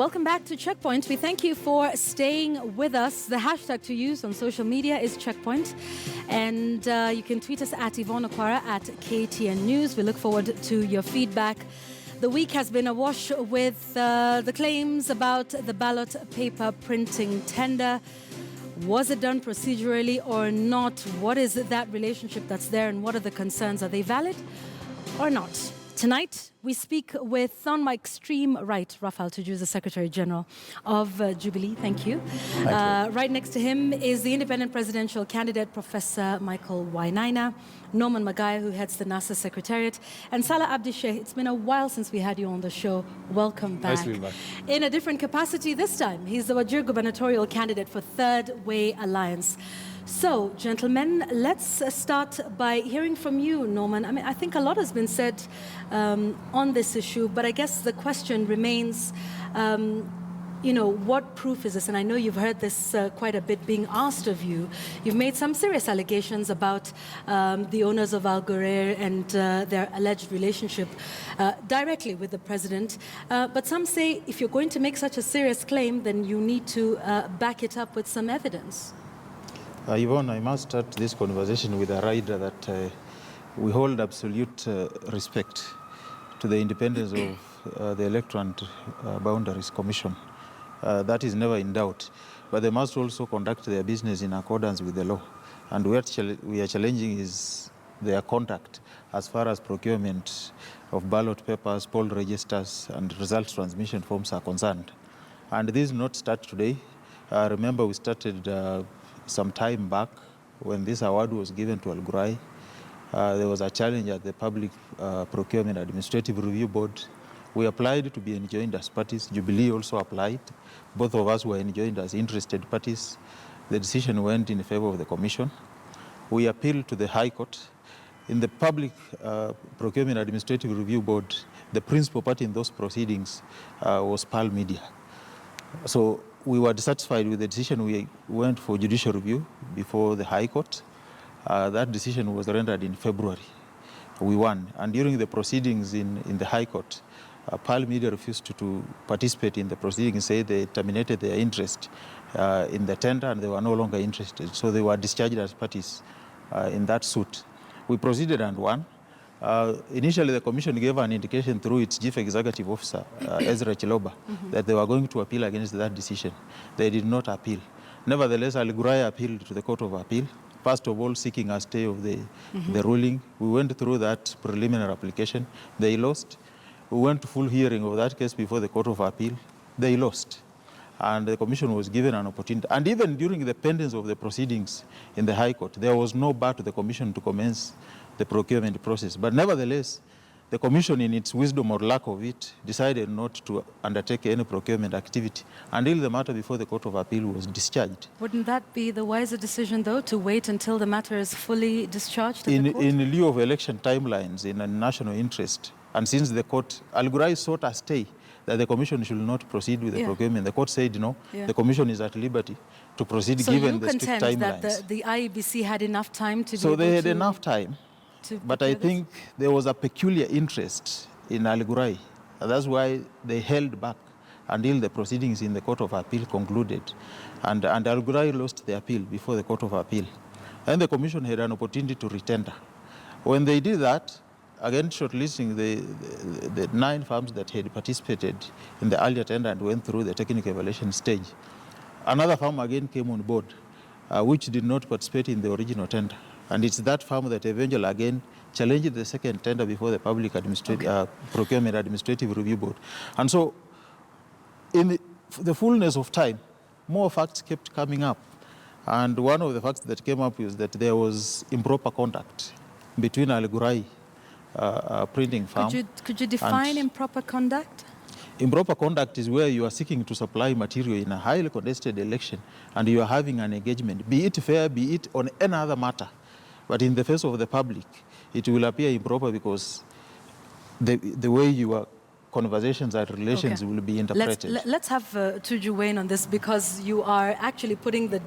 Welcome back to Checkpoint. We thank you for staying with us. The hashtag to use on social media is Checkpoint. And you can tweet us at Yvonne Okwara at KTN News. We look forward to your feedback. The week has been awash with the claims about the ballot paper printing tender. Was it done procedurally or not? What is that relationship that's there and what are the concerns? Are they valid or not? Tonight, we speak with, on my extreme right, Raphael Tuju, the Secretary General of Jubilee. Thank you. Right next to him is the independent presidential candidate, Professor Michael Wainaina, Norman Magaya, who heads the NASA Secretariat, and Salah Abdisheh. It's been a while since we had you on the show. Welcome back. Nice to be back. In a different capacity this time. He's the Wajir gubernatorial candidate for Third Way Alliance. So, gentlemen, let's start by hearing from you, Norman. I mean, I think a lot has been said on this issue, but I guess the question remains, what proof is this? And I know you've heard this quite a bit being asked of you. You've made some serious allegations about the owners of Al Ghurair and their alleged relationship directly with the president. But some say if you're going to make such a serious claim, then you need to back it up with some evidence. Yvonne, I must start this conversation with a rider that we hold absolute respect to the independence of the Electoral and Boundaries Commission. That is never in doubt. But they must also conduct their business in accordance with the law. And what we are challenging is their conduct as far as procurement of ballot papers, poll registers, and result transmission forms are concerned. And this is not start today. Remember, we started some time back when this award was given to Al Ghurair. There was a challenge at the Public Procurement Administrative Review Board. We applied to be enjoined as parties. Jubilee also applied. Both of us were enjoined as interested parties. The decision went in favor of the Commission. We appealed to the High Court. In the Public Procurement Administrative Review Board, the principal party in those proceedings was PAL Media. So we were dissatisfied with the decision. We went for judicial review before the High Court. That decision was rendered in February. We won. And during the proceedings in the High Court, PAL Media refused to participate in the proceedings, say they terminated their interest in the tender and they were no longer interested. So they were discharged as parties in that suit. We proceeded and won. Initially, the Commission gave an indication through its Chief Executive Officer, Ezra Chiloba, that they were going to appeal against that decision. They did not appeal. Nevertheless, Al Ghurair appealed to the Court of Appeal, first of all seeking a stay of the ruling. We went through that preliminary application. They lost. We went to full hearing of that case before the Court of Appeal. They lost. And the Commission was given an opportunity. And even during the pendence of the proceedings in the High Court, there was no bar to the Commission to commence the procurement process. But nevertheless, the Commission, in its wisdom or lack of it, decided not to undertake any procurement activity until the matter before the Court of Appeal was discharged. Wouldn't that be the wiser decision, though, to wait until the matter is fully discharged at the court? In lieu of election timelines, in a national interest, and since the court, Al Ghurair sought a stay that the Commission should not proceed with the procurement. The court said no, the Commission is at liberty to proceed given the strict timelines. So you contend that the IEBC had enough time to do So they had enough time. But I think there was a peculiar interest in Al Ghurair. That's why they held back until the proceedings in the Court of Appeal concluded. And Al Ghurair lost the appeal before the Court of Appeal. And the Commission had an opportunity to retender. When they did that, again shortlisting the 9 firms that had participated in the earlier tender and went through the technical evaluation stage, another firm again came on board, which did not participate in the original tender. And it's that firm that eventually again challenged the second tender before the Public Procurement Administrative Review Board. And so in the fullness of time, more facts kept coming up. And one of the facts that came up is that there was improper conduct between Al Ghurair printing firm. Could you define improper conduct? Improper conduct is where you are seeking to supply material in a highly contested election and you are having an engagement, be it fair, be it on any other matter. But in the face of the public, it will appear improper because the way your conversations and relations will be interpreted. Let's have Tuju weigh in on this because you are actually putting the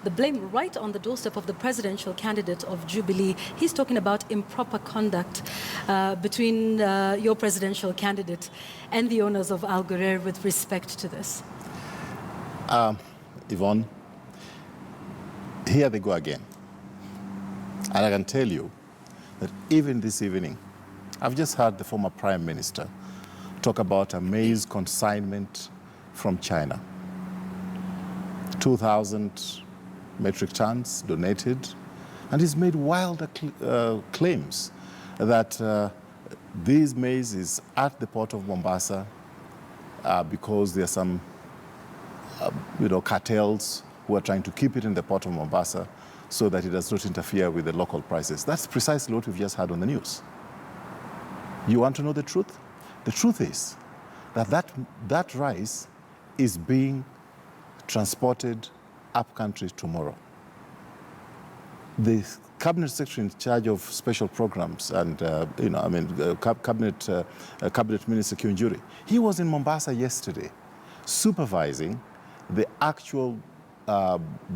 the blame right on the doorstep of the presidential candidate of Jubilee. He's talking about improper conduct between your presidential candidate and the owners of Al Ghurair with respect to this. Yvonne, here they go again. And I can tell you that even this evening, I've just heard the former Prime Minister talk about a maize consignment from China. 2,000 metric tons donated, and he's made wild claims that this maize is at the port of Mombasa because there are some cartels who are trying to keep it in the port of Mombasa so that it does not interfere with the local prices. That's precisely what we've just heard on the news. You want to know the truth? The truth is that rice is being transported up country tomorrow. The cabinet secretary in charge of special programs and cabinet minister Kiunjuri, he was in Mombasa yesterday supervising the actual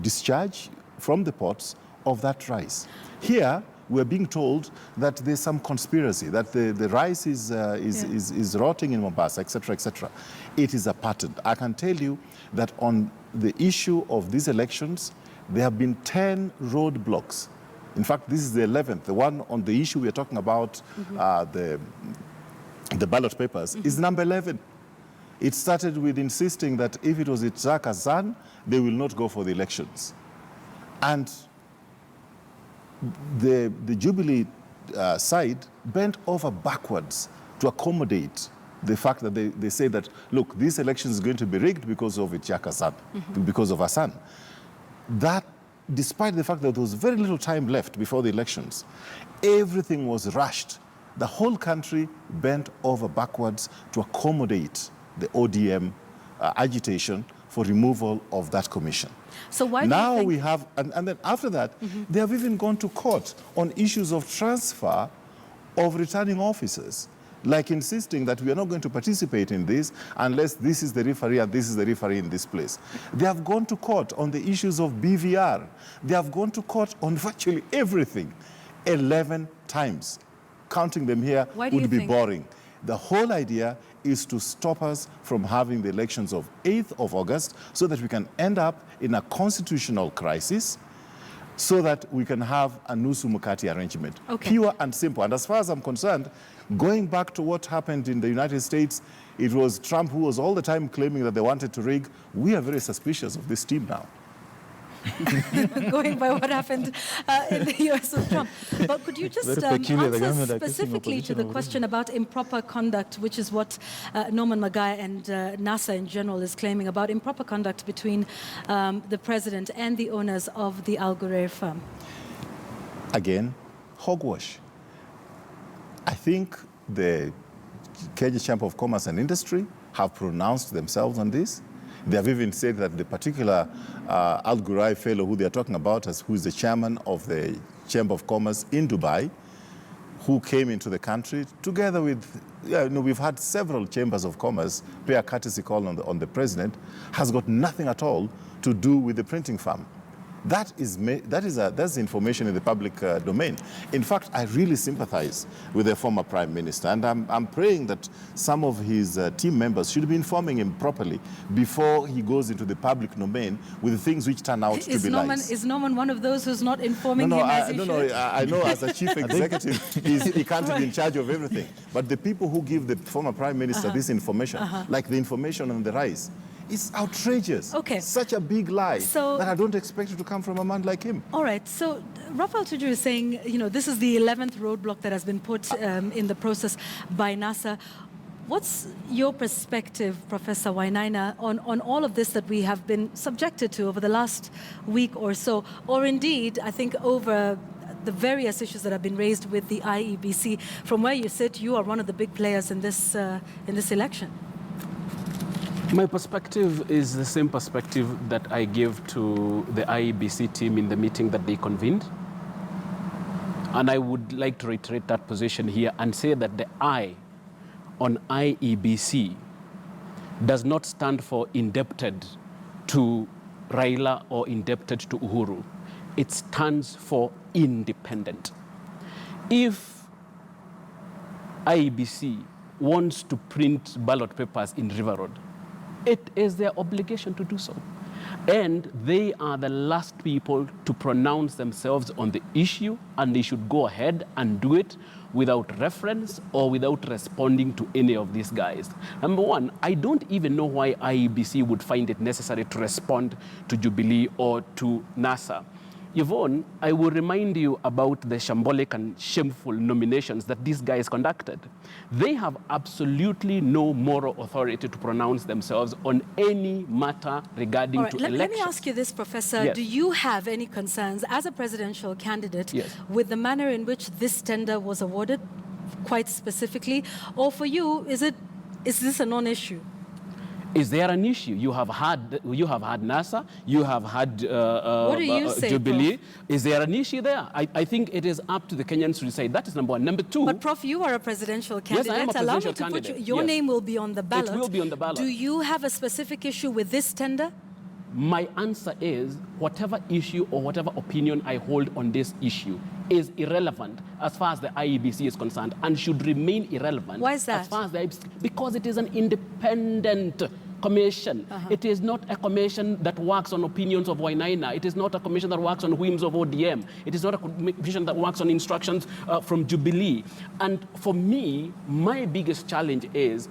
discharge from the ports of that rice. Here, we're being told that there's some conspiracy, that the rice is rotting in Mombasa, etc., etc. It is a pattern. I can tell you that on the issue of these elections, there have been 10 roadblocks. In fact, this is the 11th. The one on the issue we're talking about, the ballot papers, is number 11. It started with insisting that if it was Itzhaka's son, they will not go for the elections. And the Jubilee side bent over backwards to accommodate the fact that they say that, look, this election is going to be rigged because of Itzhaka's son, because of her son. That, despite the fact that there was very little time left before the elections, everything was rushed. The whole country bent over backwards to accommodate the ODM agitation for removal of that commission. So why now do you think... we have, and then after that, they have even gone to court on issues of transfer of returning officers, like insisting that we are not going to participate in this unless this is the referee and this is the referee in this place. They have gone to court on the issues of BVR. They have gone to court on virtually everything 11 times. Counting them here would be boring. The whole idea is to stop us from having the elections of 8th of August so that we can end up in a constitutional crisis so that we can have a Nusu Mukati arrangement. Okay. Pure and simple. And as far as I'm concerned, going back to what happened in the United States, it was Trump who was all the time claiming that they wanted to rig. We are very suspicious of this team now. Going by what happened in the US with Trump. But could you just answer specifically to the question about improper conduct, which is what Norman Magai and NASA in general is claiming about improper conduct between the president and the owners of the Al Ghurair firm? Again, hogwash. I think the Kenya Chamber of Commerce and Industry have pronounced themselves on this. They have even said that the particular Al Ghurair fellow who they are talking about, who is the chairman of the Chamber of Commerce in Dubai, who came into the country together with, we've had several chambers of commerce pay a courtesy call on the president, has got nothing at all to do with the printing firm. That's information in the public domain. In fact, I really sympathize with the former Prime Minister, and I'm praying that some of his team members should be informing him properly before he goes into the public domain with the things which turn out to be lies. Is Norman one of those who's not informing him as he should? I know as a chief executive, he can't be in charge of everything. But the people who give the former Prime Minister this information, like the information on the rise, it's outrageous. Okay. Such a big lie that I don't expect it to come from a man like him. All right. So Raphael Tuju is saying, this is the 11th roadblock that has been put in the process by NASA. What's your perspective, Professor Wainaina, on all of this that we have been subjected to over the last week or so, or indeed, I think, over the various issues that have been raised with the IEBC? From where you sit, you are one of the big players in this election. My perspective is the same perspective that I gave to the IEBC team in the meeting that they convened. And I would like to reiterate that position here and say that the I on IEBC does not stand for indebted to Raila or indebted to Uhuru. It stands for independent. If IEBC wants to print ballot papers in River Road, it is their obligation to do so. And they are the last people to pronounce themselves on the issue, and they should go ahead and do it without reference or without responding to any of these guys. Number one, I don't even know why IEBC would find it necessary to respond to Jubilee or to NASA. Yvonne, I will remind you about the shambolic and shameful nominations that these guys conducted. They have absolutely no moral authority to pronounce themselves on any matter regarding to elections. Let me ask you this, Professor. Yes. Do you have any concerns as a presidential candidate Yes. with the manner in which this tender was awarded, quite specifically? Or for you, is this a non-issue? Is there an issue? You have had NASA, you have had What do you say, Jubilee. Prof? Is there an issue there? I think it is up to the Kenyans to decide. That is number one. Number two. But Prof, you are a presidential candidate. Yes, I am a Allow me presidential to put candidate. your Yes. name will be on the ballot. It will be on the ballot. Do you have a specific issue with this tender? My answer is whatever issue or whatever opinion I hold on this issue is irrelevant as far as the IEBC is concerned and should remain irrelevant. Why is that? As far as the IEBC, because it is an independent commission. It is not a commission that works on opinions of Wainaina. It is not a commission that works on whims of ODM. It is not a commission that works on instructions from Jubilee. And for me, my biggest challenge is,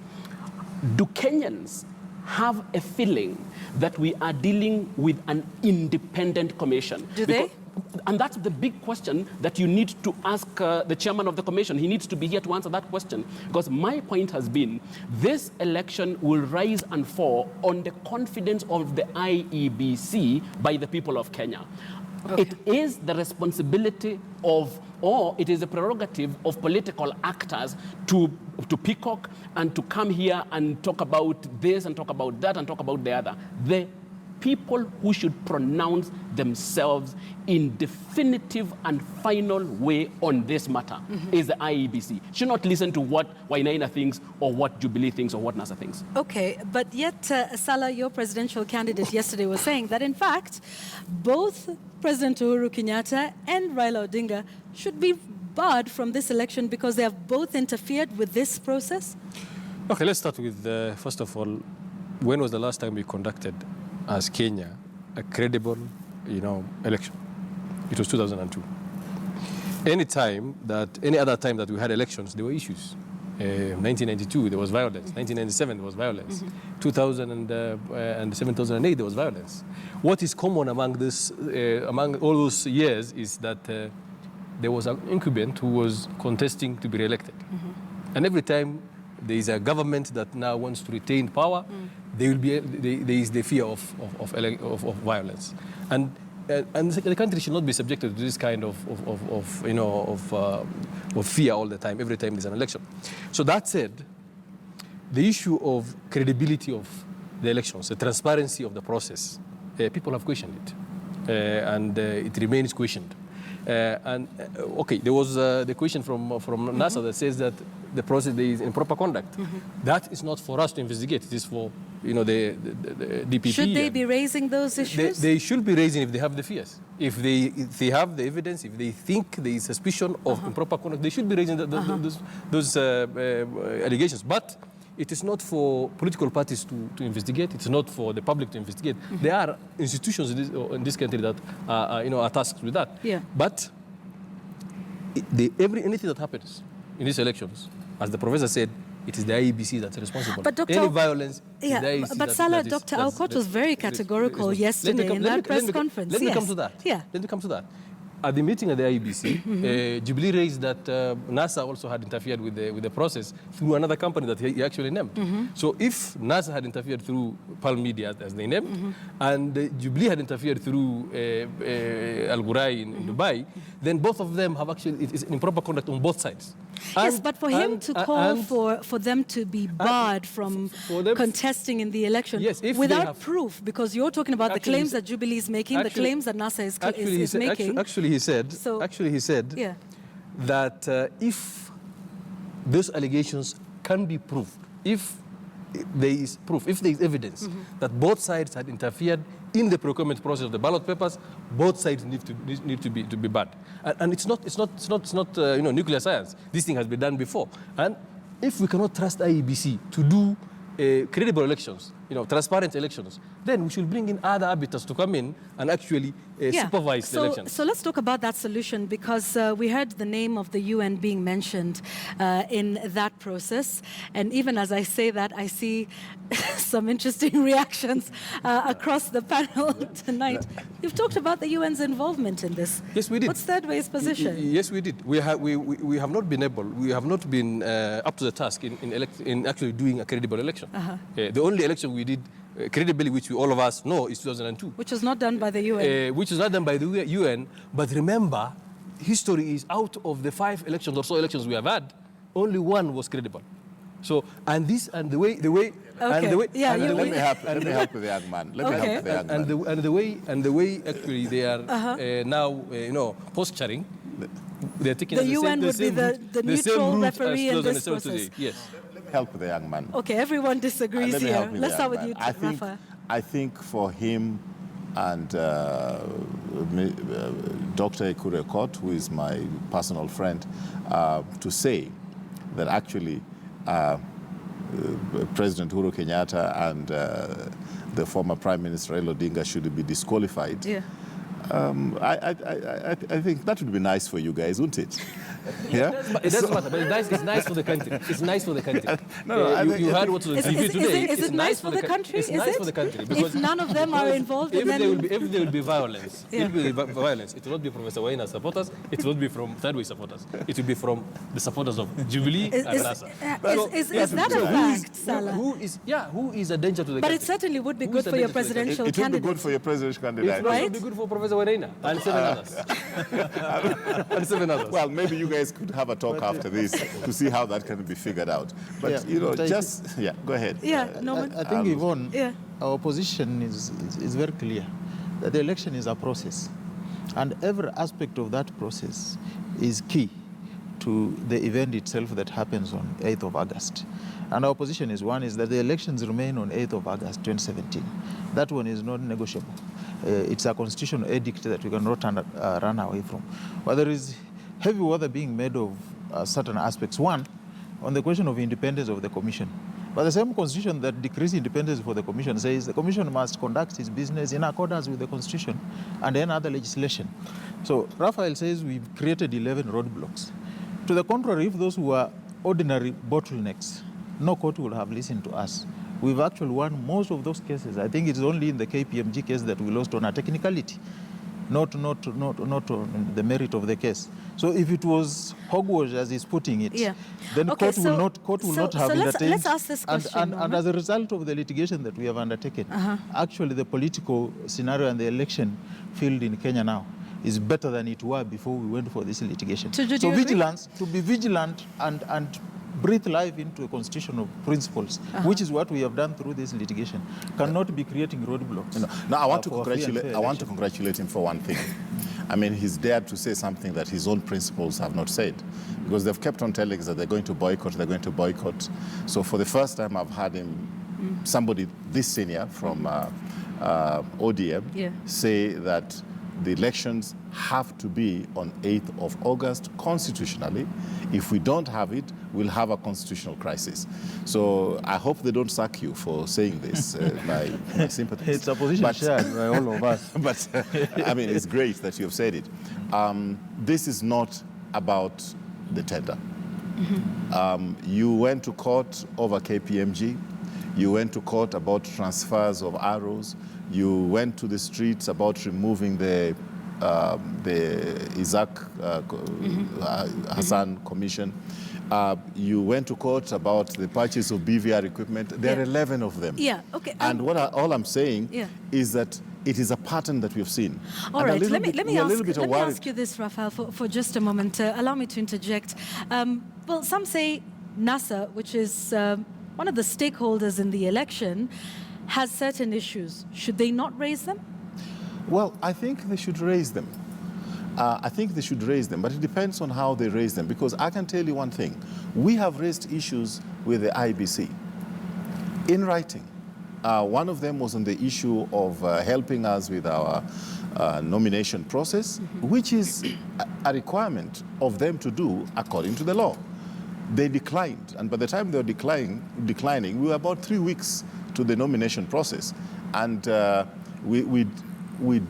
do Kenyans have a feeling that we are dealing with an independent commission? Do they? And that's the big question that you need to ask the chairman of the commission. He needs to be here to answer that question. Because my point has been, this election will rise and fall on the confidence of the IEBC by the people of Kenya. Okay. It is the responsibility of, or it is a prerogative of political actors to peacock and to come here and talk about this and talk about that and talk about the other. The people who should pronounce themselves in definitive and final way on this matter is the IEBC. Should not listen to what Wainaina thinks or what Jubilee thinks or what NASA thinks. Okay, but yet Salah, your presidential candidate yesterday was saying that in fact, both President Uhuru Kenyatta and Raila Odinga should be barred from this election because they have both interfered with this process? Okay, let's start with, first of all, when was the last time we conducted as Kenya a credible, election? It was 2002. Any other time that we had elections, there were issues. 1992, there was violence. 1997, there was violence. 2007, 2008, there was violence. What is common among all those years is that there was an incumbent who was contesting to be re-elected. And every time there is a government that now wants to retain power, there is the fear of violence, and the country should not be subjected to this kind of fear all the time. Every time there's an election. So that said, the issue of credibility of the elections, the transparency of the process, people have questioned it, and it remains questioned. Okay, there was the question from NASA that says that the process is in proper conduct. That is not for us to investigate. It is for the DPP. Should they be raising those issues? They should be raising if they have the fears. If they have the evidence, if they think there is suspicion of improper conduct, they should be raising those allegations. But it is not for political parties to investigate. It's not for the public to investigate. There are institutions in this country that are tasked with that. Yeah. But anything that happens in these elections, as the professor said, it is the IEBC that's responsible. But Dr. Any violence, yeah, but Salah, Dr. Alcott was very categorical yesterday in that press conference. Let me come to that. Yeah. Let me come to that. At the meeting at the IEBC, Jubilee raised that NASA also had interfered with the process through another company that he actually named. So if NASA had interfered through Palm Media, as they named, and Jubilee had interfered through Al Ghurair in Dubai, then both of them have actually, it is improper conduct on both sides. Yes, but for him to call for them to be barred from contesting in the election without proof, because you're talking about the claims that Jubilee is making, the claims that NASA is making. Actually, he said that if those allegations can be proved, if there is proof, if there is evidence that both sides had interfered in the procurement process of the ballot papers, both sides need to be bad. And it's not nuclear science. This thing has been done before. And if we cannot trust IEBC to do credible elections, transparent elections, then we should bring in other arbiters to come in and actually supervise the elections. So let's talk about that solution, because we heard the name of the UN being mentioned in that process. And even as I say that, I see some interesting reactions across the panel tonight. You've talked about the UN's involvement in this. Yes, we did. What's Third Way's position? Yes, we did. We have not been up to the task in actually doing a credible election. The only election we did credibly, which all of us know, is 2002. Which was not done by the UN. Which was not done by the UN. But remember, history is out of the 5 elections or so elections we have had, only one was credible. So, and the way, okay. Let me help with the young man. And the way actually they are now, posturing, they're taking the UN would be the neutral referee in this process. Today. Yes. Help with the young man. Okay, everyone disagrees here. Let's start with you, Rafa. I think for him and Dr. Ekurekot, who is my personal friend, to say that actually President Uhuru Kenyatta and the former Prime Minister Raila Odinga should be disqualified. Yeah. I think that would be nice for you guys, wouldn't it? Yeah? It doesn't matter, but it's nice for the country. It's nice for the country. You heard what's on the TV today. Is it nice for the country? It's nice for the country. If none of them are involved, if there will be violence, it will not be Professor Waina's supporters, it will not be from Third Way supporters. It will be from the supporters of Jubilee and NASA. Is that a fact, Salah? Who is a danger to the country? But it certainly would be good for your presidential candidate. It would be good for your presidential candidate. It would be good for Professor Waina and 7 others. And 7 others. Well, maybe you guys could have a talk after this to see how that can be figured out. But, go ahead. I think, Yvonne, our position is very clear, that the election is a process. And every aspect of that process is key to the event itself that happens on 8th of August. And our position is that the elections remain on 8th of August 2017. That one is not negotiable. It's a constitutional edict that we cannot run away from. But there is heavy weather being made of certain aspects. One, on the question of independence of the commission. But the same constitution that decrees independence for the commission says the commission must conduct its business in accordance with the constitution and any other legislation. So Raphael says we've created 11 roadblocks. To the contrary, if those were ordinary bottlenecks, no court would have listened to us. We've actually won most of those cases. I think it's only in the KPMG case that we lost on a technicality, not on the merit of the case. So if it was hogwash, as he's putting it, then court will not have entertained. Let's ask this question. And as a result of the litigation that we have undertaken, actually the political scenario and the election field in Kenya now is better than it were before we went for this litigation. So to be vigilant and breathe life into a constitutional principles, which is what we have done through this litigation, cannot be creating roadblocks. Now, I want to congratulate him for one thing. I mean, he's dared to say something that his own principles have not said, because they've kept on telling us that they're going to boycott. So for the first time, I've had him, somebody this senior from ODM, say that the elections have to be on 8th of August constitutionally. If we don't have it, we'll have a constitutional crisis. So I hope they don't sack you for saying this, my sympathies. It's a position shared by all of us. But, I mean, it's great that you've said it. This is not about the tender. You went to court over KPMG. You went to court about transfers of arrows. You went to the streets about removing the Isaac Hassan Commission. You went to court about the purchase of BVR equipment. There are 11 of them. And all I'm saying is that it is a pattern that we've seen. All right, let me ask you this, Raphael, for just a moment. Allow me to interject. Well, some say NASA, which is one of the stakeholders in the election, has certain issues. Should they not raise them? Well, I think they should raise them. But it depends on how they raise them, because I can tell you one thing. We have raised issues with the IEBC in writing. One of them was on the issue of helping us with our nomination process, which is a requirement of them to do according to the law. They declined, and by the time they were declining, we were about 3 weeks to the nomination process. And we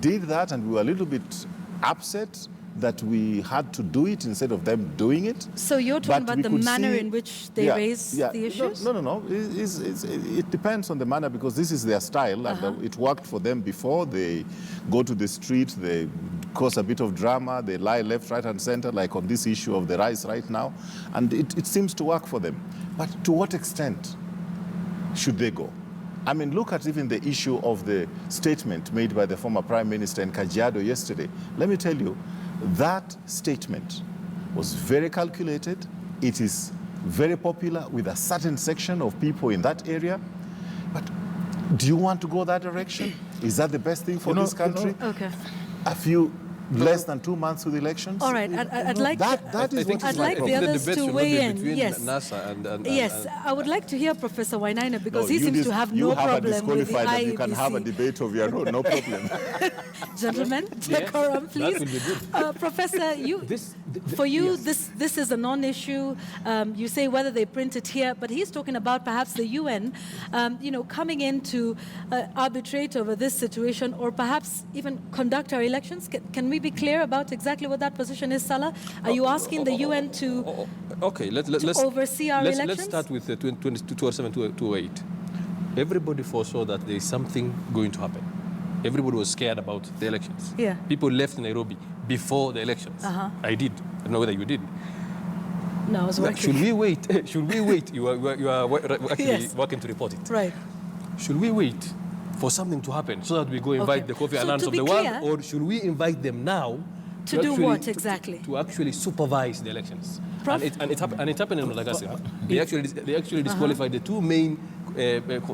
did that, and we were a little bit upset that we had to do it instead of them doing it. So you're talking about the manner in which they raise the issues? No. It depends on the manner, because this is their style, and it worked for them before. They go to the street, they cause a bit of drama, they lie left, right, and center, like on this issue of the rice right now, and it seems to work for them. But to what extent should they go? I mean, look at even the issue of the statement made by the former Prime Minister in Kajiado yesterday. Let me tell you, that statement was very calculated. It is very popular with a certain section of people in that area. But do you want to go that direction? Is that the best thing for this country? Okay. A few less than 2 months to the elections? All right, I'd like the others to weigh in. Yes. Yes, I would like to hear Professor Wainaina, because he seems to have no problem with the IEBC. You can have a debate of your own, no problem. Gentlemen, decorum, please. Professor, this is a non-issue. You say whether they print it here, but he's talking about perhaps the UN, coming in to arbitrate over this situation, or perhaps even conduct our elections. Can we be clear about exactly what that position is, Salah? Are you asking the UN to oversee our elections? Let's start with the 2007-2008. Everybody foresaw that there is something going to happen. Everybody was scared about the elections. Yeah. People left Nairobi before the elections. I did. I don't know whether you did. No, I was working. Should we wait? You are actually working to report it. Right. Should we wait for something to happen so that we go invite the Kofi Annans of the world, or should we invite them now to do what exactly? To actually supervise the elections. And it happened in Madagascar. They actually disqualified the two main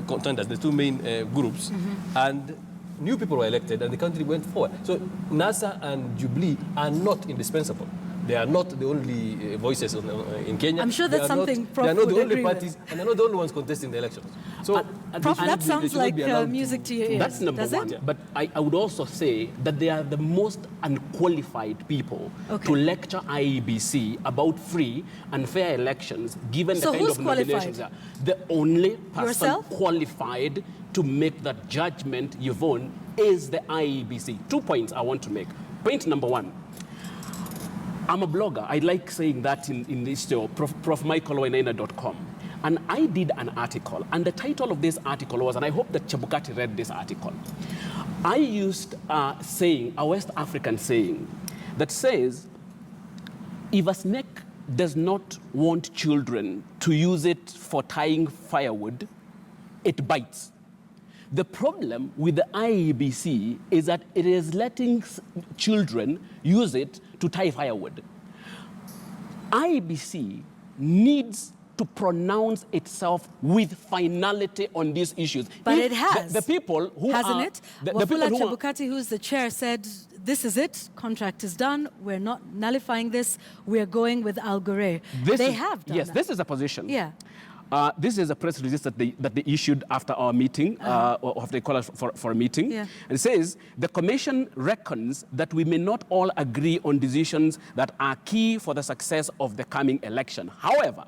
contenders, the two main groups, and new people were elected, and the country went forward. So NASA and Jubilee are not indispensable. They are not the only voices in Kenya. I'm sure that's something Prof They are not the would only agree parties, and they're not the only ones contesting the elections. So, Prof, that sounds like music to your ears. That's number one. It? But I would also say that they are the most unqualified people to lecture IEBC about free and fair elections, given the kind of nominations. The only person qualified to make that judgment, Yvonne, is the IEBC. 2 points I want to make. Point number one. I'm a blogger. I like saying that in this show, profmichaelwainaina.com. And I did an article, and the title of this article was, and I hope that Chebukati read this article. I used a West African saying, that says, if a snake does not want children to use it for tying firewood, it bites. The problem with the IEBC is that it is letting children use it to tie firewood. IEBC needs to pronounce itself with finality on these issues. But it has. The people who hasn't it? Wafula Chebukati, who's the chair, said, this is it, contract is done, we're not nullifying this, we're going with Al Ghurair. They have done that. This is a position. Yeah. This is a press release that they issued after our meeting, or after they call us for a meeting. Yeah. It says, the Commission reckons that we may not all agree on decisions that are key for the success of the coming election. However,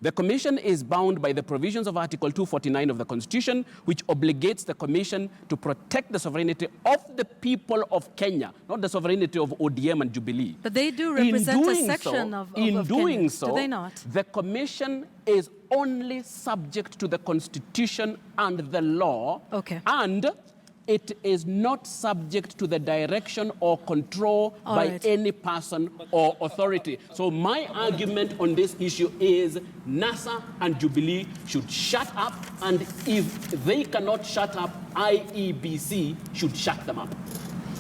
the Commission is bound by the provisions of Article 249 of the Constitution, which obligates the Commission to protect the sovereignty of the people of Kenya, not the sovereignty of ODM and Jubilee. But they do represent a section of Kenya. Do they not? The Commission is only subject to the Constitution and the law, and it is not subject to the direction or control by any person or authority. So my argument on this issue is NASA and Jubilee should shut up, and if they cannot shut up, IEBC should shut them up.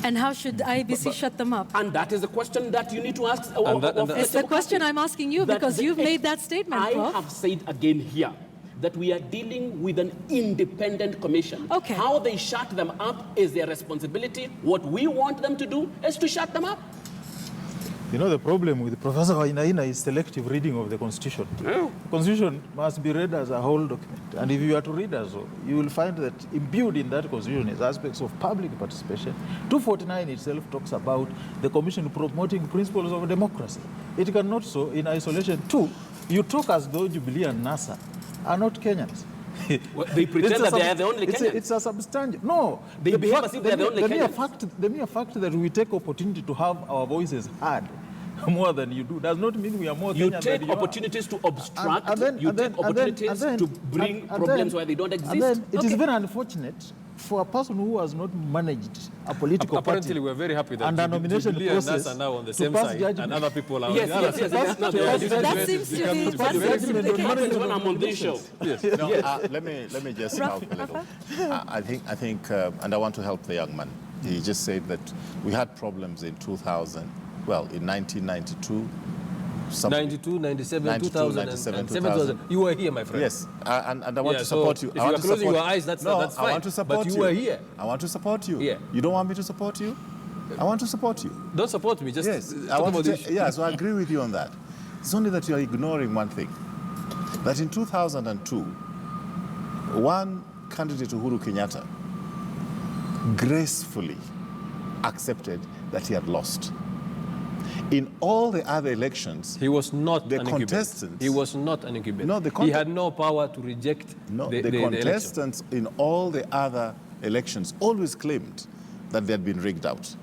And how should IEBC shut them up? And that is a question that you need to ask. It's the question I'm asking you, because you've made that statement, Prof. I have said again here that we are dealing with an independent commission. How they shut them up is their responsibility. What we want them to do is to shut them up. You know, the problem with Professor Wainaina is selective reading of the Constitution. Yeah. The Constitution must be read as a whole document. And if you are to read as well, you will find that imbued in that Constitution is aspects of public participation. 249 itself talks about the Commission promoting principles of democracy. It cannot so in isolation. Two, you talk as though Jubilee and NASA are not Kenyans. Well, they pretend that they are the only Kenyans. It's a substantial. No, They behave as if they are the only Kenyans. The mere fact that we take opportunity to have our voices heard more than you do does not mean we are more Kenyan You take than you opportunities to obstruct, are. take opportunities to bring problems where they don't exist. And then it is very unfortunate for a person who has not managed a political Apparently, party we're very happy that and a nomination Jubilee process and NASA are now on the to same pass side, judgment. and other people are Yes, on the other yes, side. yes. No, That seems to be It happens when I'm on this show. Yes. No, let me just help a little. I think, and I want to help the young man. He just said that we had problems in 2000, well, in 1992. 92, 97, 92, 2000, 97, and 2000. You were here, my friend. Yes, and I want Yeah, to support so you. if I you want are to closing support- your eyes, that's no, fine. I want to support But you. you were here. I want to support you. Yeah. You don't want me to support you? I want to support you. Don't support me, just Yes, I talk want about to the issue. yeah, so I agree with you on that. It's only that you are ignoring one thing. That in 2002, one candidate, Uhuru Kenyatta, gracefully accepted that he had lost. In all the other elections, He was not the an incumbent. contestants- He was not an incumbent. No, the he had no power to reject the election. contestants in all the other elections always claimed that they had been rigged out.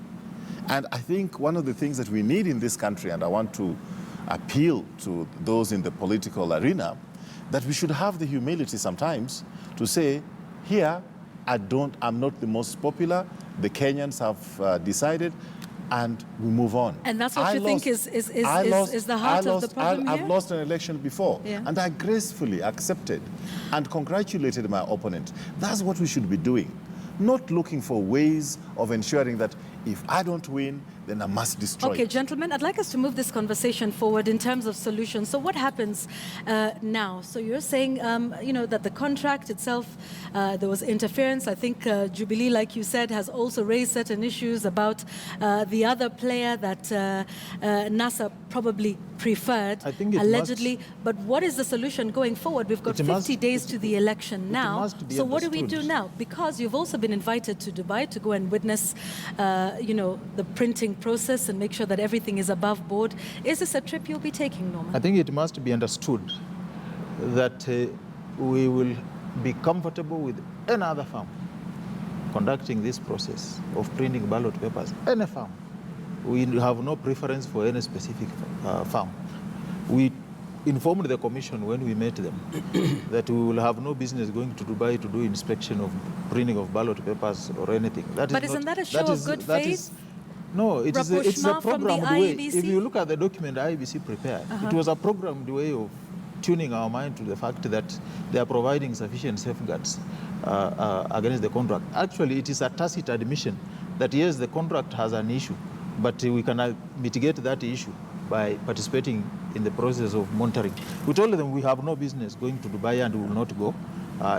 And I think one of the things that we need in this country, and I want to appeal to those in the political arena, that we should have the humility sometimes to say, here, I'm not the most popular, the Kenyans have decided, and we move on. And that's what I you think lost- is I lost- the heart I of the lost- problem I've here? lost an election before, Yeah. and I gracefully accepted and congratulated my opponent. That's what we should be doing, not looking for ways of ensuring that if I don't win, then I must destroy Okay, it. gentlemen, I'd like us to move this conversation forward in terms of solutions. So what happens now? So you're saying, that the contract itself, there was interference. I think Jubilee, like you said, has also raised certain issues about the other player that NASA probably preferred, I think it allegedly. But what is the solution going forward? We've got It 50 must- days to the election now. must be So what do we do understood. now? Because you've also been invited to Dubai to go and witness, the printing process and make sure that everything is above board. Is this a trip you'll be taking, Norman? I think it must be understood that we will be comfortable with any other firm conducting this process of printing ballot papers. Any firm. We have no preference for any specific firm. We informed the commission when we met them that we will have no business going to Dubai to do inspection of printing of ballot papers or anything. That But is isn't not- that a show of good that faith? No, it's a Rapprochement from the programmed way. IEBC? If you look at the document IEBC prepared, it was a programmed way of tuning our mind to the fact that they are providing sufficient safeguards against the contract. Actually, it is a tacit admission that yes, the contract has an issue, but we can mitigate that issue by participating in the process of monitoring. We told them we have no business going to Dubai and we will not go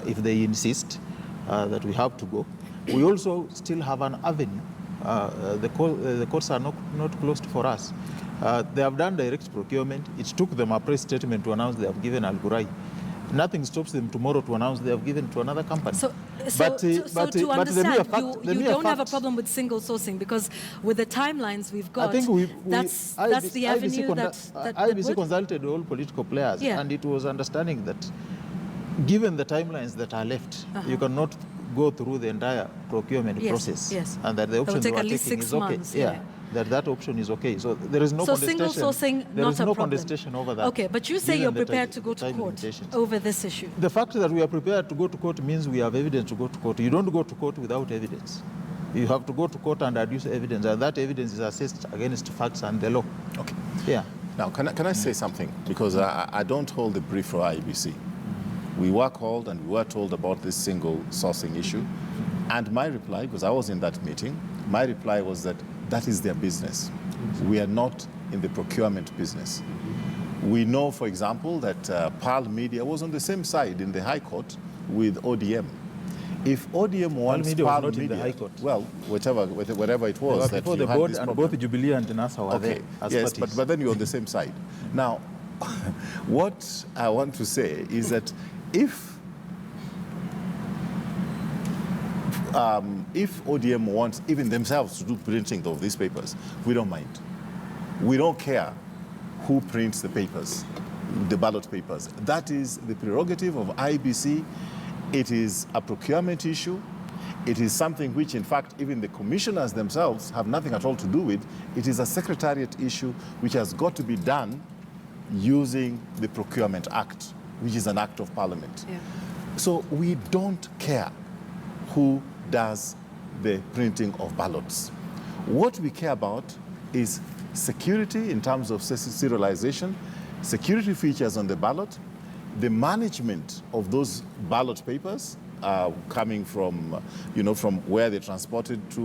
if they insist that we have to go. We also still have an avenue. The courts are not closed for us. They have done direct procurement. It took them a press statement to announce they have given Al Ghurair. Nothing stops them tomorrow to announce they have given to another company. So to understand, you don't have a problem with single sourcing because with the timelines we've got, I think that's the avenue that IEBC would? consulted all political players, Yeah. and it was understanding that given the timelines that are left, you cannot go through the entire procurement Yes, process, yes. and that the That will option take they at were least taking 6 is okay. months, Yeah, yeah. that option is okay. So there is no So contestation. single sourcing, there not is a no problem. contestation over that. Okay, but you say given you're the prepared time- to go to time court limitations. over this issue. The fact that we are prepared to go to court means we have evidence to go to court. You don't go to court without evidence. You have to go to court and adduce evidence, and that evidence is assessed against facts and the law. Okay. Yeah. Now, can I say something? Because I don't hold the brief for IEBC. We were called and we were told about this single sourcing issue. And my reply, because I was in that meeting, my reply was that that is their business. We are not in the procurement business. We know, for example, that PAL Media was on the same side in the High Court with ODM. If ODM wants media was PAL not in the media, High Court. well, whatever it was that before you the had board this and problem. both Jubilee and NASA were Okay, there as yes, parties. but then you're on the same side. Now, what I want to say is that if ODM wants even themselves to do printing of these papers, we don't mind. We don't care who prints the papers, the ballot papers. That is the prerogative of IEBC. It is a procurement issue. It is something which, in fact, even the commissioners themselves have nothing at all to do with. It is a secretariat issue which has got to be done using the Procurement Act, which is an act of parliament. Yeah. So we don't care who does the printing of ballots. What we care about is security in terms of serialization, security features on the ballot, the management of those ballot papers coming from, from where they're transported to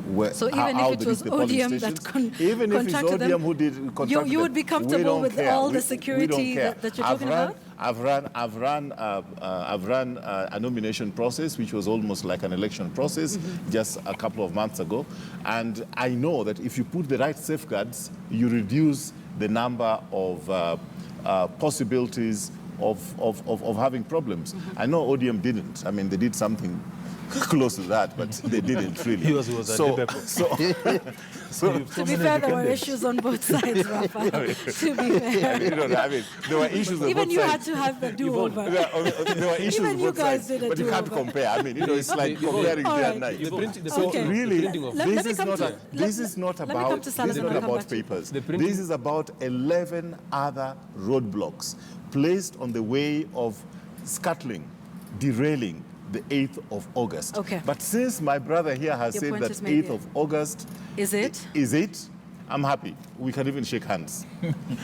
where. So even if it was ODM that even if it's contracted them, ODM who did contract you would be them, comfortable with care. all the security that you're talking about? I've run a nomination process, which was almost like an election process just a couple of months ago. And I know that if you put the right safeguards, you reduce the number of possibilities of having problems. I know ODM didn't. I mean, they did something close to that, but they didn't really. He was so to be fair, there were issues on both sides, Rafa. To be fair. There were issues on Even both you sides. had to have the do-over. There were issues Even on you both guys sides, did a but you can't do-over. compare. I mean, it's like comparing All day right. and night. Okay. Really, Let me come to- this is not let me come to Salah, then I'll come about back to you. papers. This is about 11 other roadblocks placed on the way of scuttling, derailing the 8th of August. Okay. But since my brother here has Your said point that is made, 8th yeah. of August Is it? is it, I'm happy. We can even shake hands.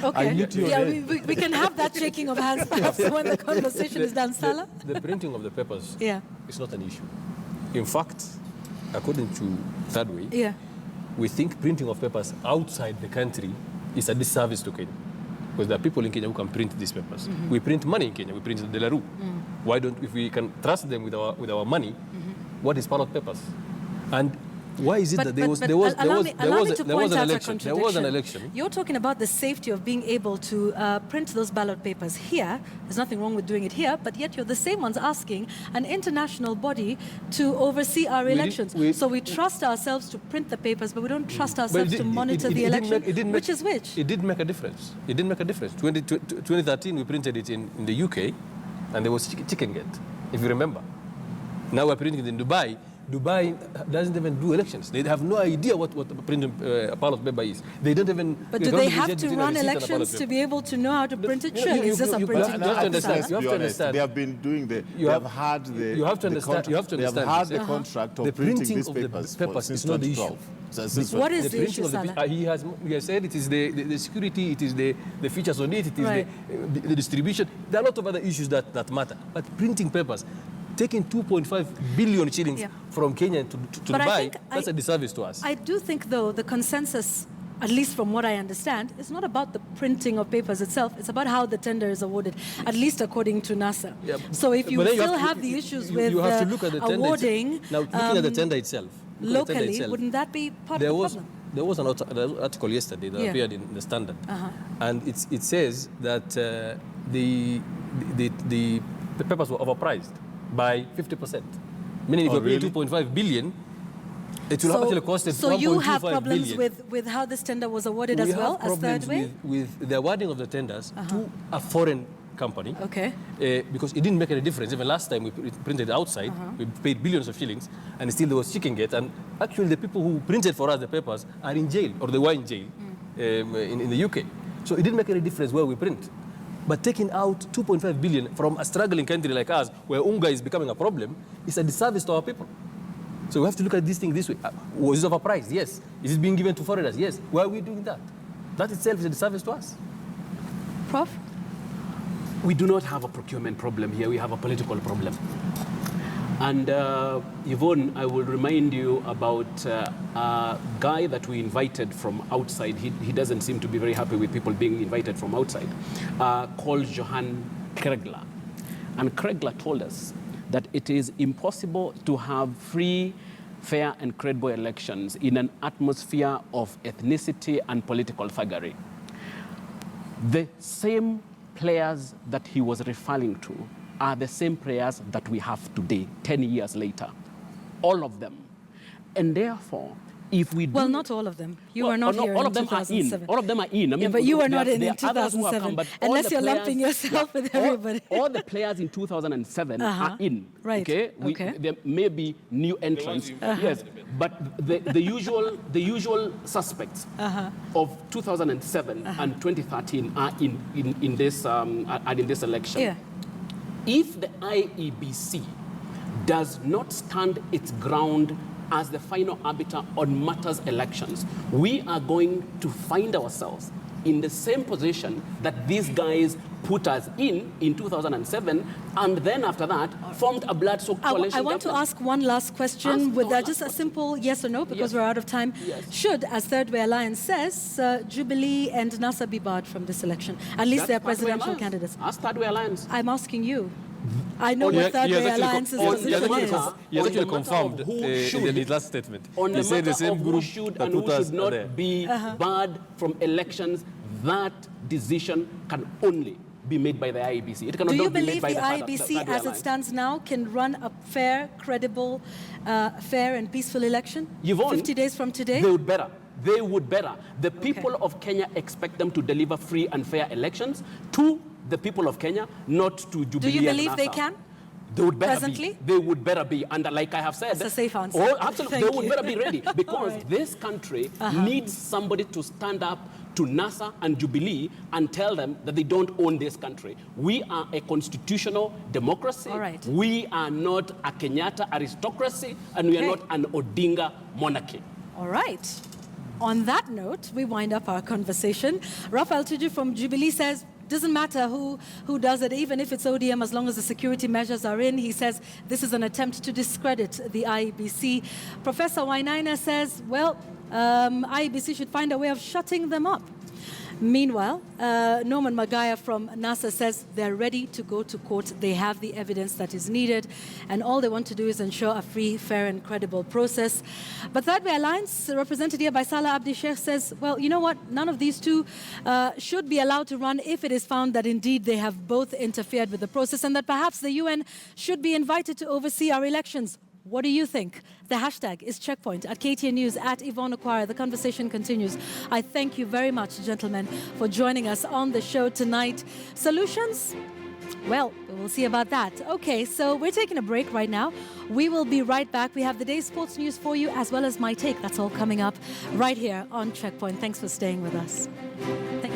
Okay. need to Yeah, we can have that shaking of hands perhaps when the conversation is done, Salah. The printing of the papers Yeah. is not an issue. In fact, according to Third Way, Yeah. we think printing of papers outside the country is a disservice to Kenya. Because there are people in Kenya who can print these papers. We print money in Kenya. We print the Delaru. Why don't, if we can trust them with our money, what is ballot papers? And why is it that there was an election? You're talking about the safety of being able to print those ballot papers here. There's nothing wrong with doing it here, but yet you're the same ones asking an international body to oversee our elections. So we trust ourselves to print the papers, but we don't trust ourselves to monitor the election. Which is which? It did make a difference. It did make a difference. 2013, we printed it in the UK, and there was chicken gate, if you remember. Now we're printing it in Dubai. Dubai doesn't even do elections. They have no idea what printing a ballot paper is. They don't even. But do they have to run elections to be able to know how to print it? Surely it's just a printing exercise. You have to understand. They have been doing the. They have had the. You have to understand. You have to understand. They have had the contract of printing these papers is not the issue. What is the issue, Salah? He has said it is the security, it is the features on it, it is the distribution. There are a lot of other issues that matter. But printing papers, taking 2.5 billion shillings from Kenya to Dubai, that's a disservice to us. I do think, though, the consensus, at least from what I understand, is not about the printing of papers itself. It's about how the tender is awarded, at least according to NASA. Yeah, so if you still have the issues with awarding... Now, looking at the tender itself. Locally, wouldn't that be part of the problem? There was an article yesterday that appeared in the Standard, and it says that the papers were overpriced by 50%. Meaning, if you're paying 2.5 billion, it will have actually costed 1.25 billion. So you have problems with how this tender was awarded as well as Third Way? With the awarding of the tenders to a foreign company. Okay. Because it didn't make any difference. Even last time we printed outside, we paid billions of shillings, and still there was chicken gate. And actually, the people who printed for us the papers are in jail, or they were in jail in the UK. So it didn't make any difference where we print. But taking out 2.5 billion from a struggling country like us, where UNGA is becoming a problem, is a disservice to our people. So we have to look at this thing this way. Was it overpriced? Yes. Is it being given to foreigners? Yes. Why are we doing that? That itself is a disservice to us. Prof? We do not have a procurement problem here. We have a political problem. And Yvonne, I will remind you about a guy that we invited from outside. He doesn't seem to be very happy with people being invited from outside, called Johan Kregler. And Kregler told us that it is impossible to have free, fair and credible elections in an atmosphere of ethnicity and political thuggery. The same players that he was referring to are the same players that we have today, 10 years later. All of them. And therefore, if we do... Well, not all of them. You were not here all in of them 2007. are in. All of them are in. I mean, Yeah, but you were not in there are others who have 2007, come, but unless all the you're players- lumping yourself with everybody. All the players in 2007 are in. Right. Okay? Okay. There may be new entrants. Yes. But the usual suspects of 2007 and 2013 are in this election. Yeah. If the IEBC does not stand its ground as the final arbiter on matters elections, we are going to find ourselves in the same position that these guys put us in 2007, and then after that formed a blood-soaked coalition. I want to ask one last question with just a simple yes or no, because we're out of time. Yes. Should, as Third Way Alliance says, Jubilee and NASA be barred from this election? At least they're presidential candidates. As Third Way Alliance. I'm asking you. I know what Third Way Alliance's position is. He has actually On the matter confirmed of who in should- his last statement. On He the said matter the same of who group should that and who put us should not there. be barred from elections, that decision can only be made by the IEBC. It cannot Do you not be made believe by the the IEBC, Third Way as it Alliance. stands now, can run a fair, credible, fair and peaceful election? Yvonne, 50 days from today? They would better. They would better. The people of Kenya expect them to deliver free and fair elections to the people of Kenya, not to Jubilee. Do you and believe they NASA. can? They would better Presently? be. They would better be. And like I have said, That's a safe answer. Oh, absolutely. Thank They would you. better be ready because right. this country needs somebody to stand up to NASA and Jubilee and tell them that they don't own this country. We are a constitutional democracy. All right. We are not a Kenyatta aristocracy, and we are Okay. not an Odinga monarchy. All right. On that note, we wind up our conversation. Raphael Tuju from Jubilee says, doesn't matter who does it, even if it's ODM, as long as the security measures are in. He says this is an attempt to discredit the IEBC. Professor Wainaina says, well, IEBC should find a way of shutting them up. Meanwhile, Norman Magaya from NASA says they're ready to go to court. They have the evidence that is needed, and all they want to do is ensure a free, fair, and credible process. But Third Way Alliance, represented here by Salah Abdi Sheikh, says, well, you know what? None of these two should be allowed to run if it is found that indeed they have both interfered with the process, and that perhaps the UN should be invited to oversee our elections. What do you think? The hashtag is Checkpoint at KTN News, at Yvonne Okwara. The conversation continues. I thank you very much, gentlemen, for joining us on the show tonight. Solutions? Well, we will see about that. Okay, so we're taking a break right now. We will be right back. We have the day's sports news for you, as well as my take. That's all coming up right here on Checkpoint. Thanks for staying with us. Thank you.